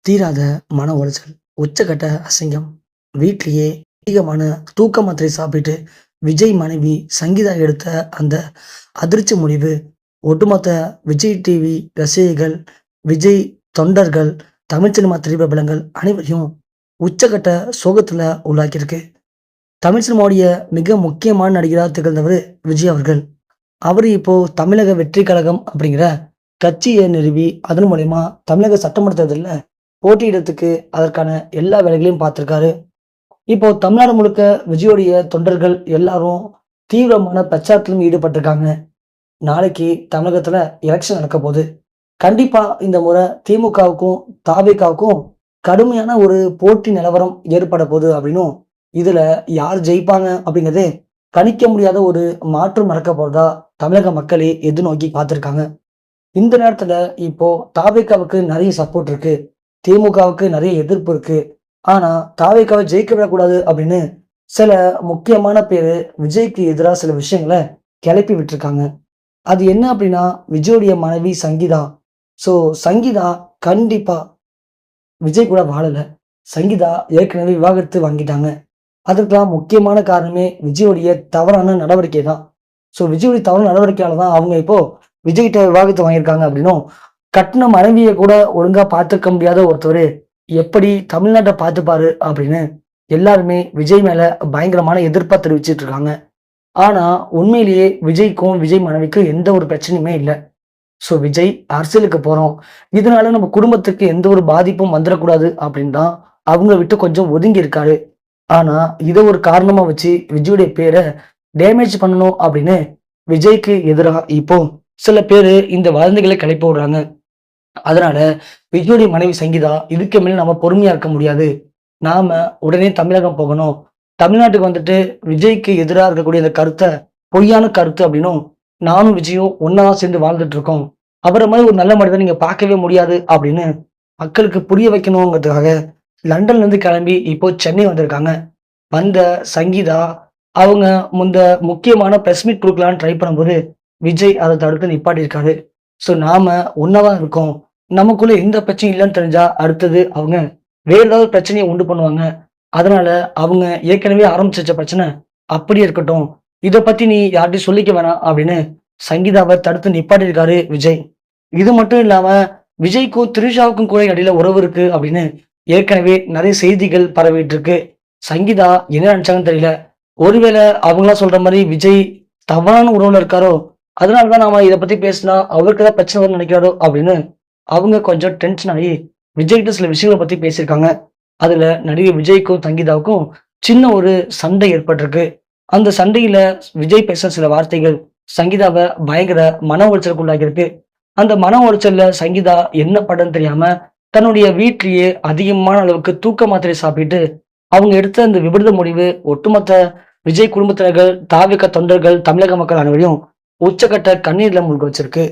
தீராத மன உளைச்சல், உச்சக்கட்ட அசிங்கம். வீட்லயே அதிகமான தூக்க மாத்திரை சாப்பிட்டு விஜய் மனைவி சங்கீதா எடுத்த அந்த அதிர்ச்சி முடிவு, ஒட்டுமொத்த விஜய் டிவி ரசிகைகள், விஜய் தொண்டர்கள், தமிழ் சினிமா திரைப்பிரபலங்கள் அனைவரையும் உச்சக்கட்ட சோகத்துல உள்ளாக்கியிருக்கு. தமிழ் சினிமாவுடைய மிக முக்கியமான நடிகரா திகழ்ந்தவர் விஜய் அவர்கள். அவரு இப்போ தமிழக வெற்றி கழகம் அப்படிங்கிற கட்சியை நிறுவி, அதன் மூலியமா தமிழக சட்டமன்ற தேர்தல்ல போட்டியிடறதுக்கு அதற்கான எல்லா வேலைகளையும் பார்த்திருக்காரு. இப்போ தமிழ்நாடு முழுக்க விஜயோடைய தொண்டர்கள் எல்லாரும் தீவிரமான பிரச்சாரத்திலும் ஈடுபட்டிருக்காங்க. நாளைக்கு தமிழகத்துல எலெக்ஷன் நடக்க போகுது. கண்டிப்பா இந்த முறை திமுகவுக்கும் தாவேகாவுக்கும் கடுமையான ஒரு போட்டி நிலவரம் ஏற்பட போகுது அப்படின்னும், இதுல யார் ஜெயிப்பாங்க அப்படிங்கிறதே கணிக்க முடியாத ஒரு மாற்றம் நடக்க போறதா தமிழக மக்களே எதிர்நோக்கி காத்திருக்காங்க. இந்த நேரத்துல இப்போ தாவேகாவுக்கு நிறைய சப்போர்ட் இருக்கு, திமுகவுக்கு நிறைய எதிர்ப்பு இருக்கு. ஆனா தாவேகாவை ஜெயிக்க விடக்கூடாது அப்படின்னு சில முக்கியமான பேரு விஜய்க்கு எதிராக சில விஷயங்களை கிளப்பி விட்டுருக்காங்க. அது என்ன அப்படின்னா, விஜயோடைய மனைவி சங்கீதா. ஸோ சங்கீதா கண்டிப்பா விஜய் கூட வாழல. சங்கீதா ஏற்கனவே விவாகரத்து வாங்கிட்டாங்க. அதற்கெல்லாம் முக்கியமான காரணமே விஜயோடைய தவறான நடவடிக்கை தான். ஸோ விஜயோடைய தவறான நடவடிக்கையால தான் அவங்க இப்போ விஜய்கிட்ட விவாகரத்து வாங்கியிருக்காங்க அப்படின்னும், கட்டின மனைவியை கூட ஒழுங்கா பார்த்துக்க முடியாத ஒருத்தர் எப்படி தமிழ்நாட்டை பார்த்துப்பாரு அப்படின்னு எல்லாருமே விஜய் மேல பயங்கரமான எதிர்ப்பா தெரிவிச்சிட்டு இருக்காங்க. ஆனா உண்மையிலேயே விஜய்க்கும் விஜய் மனைவிக்கும் எந்த ஒரு பிரச்சனையுமே இல்லை. ஸோ விஜய் அரசியலுக்கு போறோம், இதனால நம்ம குடும்பத்துக்கு எந்த ஒரு பாதிப்பும் வந்துடக்கூடாது அப்படின்னு தான் அவங்கள விட்டு கொஞ்சம் ஒதுங்கி இருக்காரு. ஆனா இதை ஒரு காரணமா வச்சு விஜயுடைய பேரை டேமேஜ் பண்ணணும் அப்படின்னு விஜய்க்கு எதிராக இப்போ சில பேரு இந்த வதந்திகளை கிளப்பி விடுறாங்க. அதனால விஜயுடைய மனைவி சங்கீதா இதுக்கு மேல நம்ம பொறுமையா இருக்க முடியாது, நாம உடனே தமிழகம் போகணும், தமிழ்நாட்டுக்கு வந்துட்டு விஜய்க்கு எதிராக இருக்கக்கூடிய இந்த கருத்தை பொய்யான கருத்து அப்படின்னும், நானும் விஜயும் ஒன்னா சேர்ந்து வாழ்ந்துட்டு இருக்கோம், அவரை மாதிரி ஒரு நல்ல மனிதன் நீங்க பார்க்கவே முடியாது அப்படின்னு மக்களுக்கு புரிய வைக்கணுங்கிறதுக்காக லண்டன்ல இருந்து கிளம்பி இப்போ சென்னை வந்திருக்காங்க. வந்த சங்கீதா அவங்க முந்த முக்கியமான பிரஸ் மீட் கொடுக்கலான்னு ட்ரை பண்ணும்போது விஜய் அதை தடுத்து நிப்பாட்டியிருக்காரு. ஸோ நாம ஒன்னாதான் இருக்கோம், நமக்குள்ள எந்த பிரச்சனையும் இல்லைன்னு தெரிஞ்சா அடுத்தது அவங்க வேற ஏதாவது பிரச்சனையை உண்டு பண்ணுவாங்க. அதனால அவங்க ஏற்கனவே ஆரம்பிச்சு வச்ச பிரச்சனை அப்படியே இருக்கட்டும், இதை பத்தி நீ யார்கிட்டையும் சொல்லிக்க வேணாம் அப்படின்னு சங்கீதாவை தடுத்து நிப்பாட்டியிருக்காரு விஜய். இது மட்டும் இல்லாம விஜய்க்கும் த்ரிஷாவுக்கும் கூட இடையில உறவு இருக்கு அப்படின்னு ஏற்கனவே நிறைய செய்திகள் பரவிட்டு இருக்கு. சங்கீதா என்ன நினைச்சாங்கன்னு தெரியல. ஒருவேளை அவங்களாம் சொல்ற மாதிரி விஜய் தவறான உறவுல இருக்காரோ, அதனாலதான் நாம இதை பத்தி பேசினா அவருக்கு ஏதாவது பிரச்சனை வரும்னு நினைக்கிறாரோ அப்படின்னு அவங்க கொஞ்சம் டென்ஷன் ஆகி விஜய்கிட்ட சில விஷயங்களை பத்தி பேசியிருக்காங்க. அதுல நடிகை விஜய்க்கும் சங்கீதாவுக்கும் சின்ன ஒரு சண்டை ஏற்பட்டிருக்கு. அந்த சண்டையில விஜய் பேச சில வார்த்தைகள் சங்கீதாவை பயங்கர மன உளைச்சலுக்கு உள்ளாகியிருக்கு. அந்த மன உளைச்சல்ல சங்கீதா என்ன படம்னு தெரியாம தன்னுடைய வீட்லயே அதிகமான அளவுக்கு தூக்க மாத்திரை சாப்பிட்டு அவங்க எடுத்த அந்த விபரீத முடிவு ஒட்டுமொத்த விஜய் குடும்பத்தினர்கள், தாவேகா தொண்டர்கள், தமிழக மக்கள் அனைவரையும் உச்சக்கட்ட கண்ணீர்ல மூழ்க வச்சிருக்கு.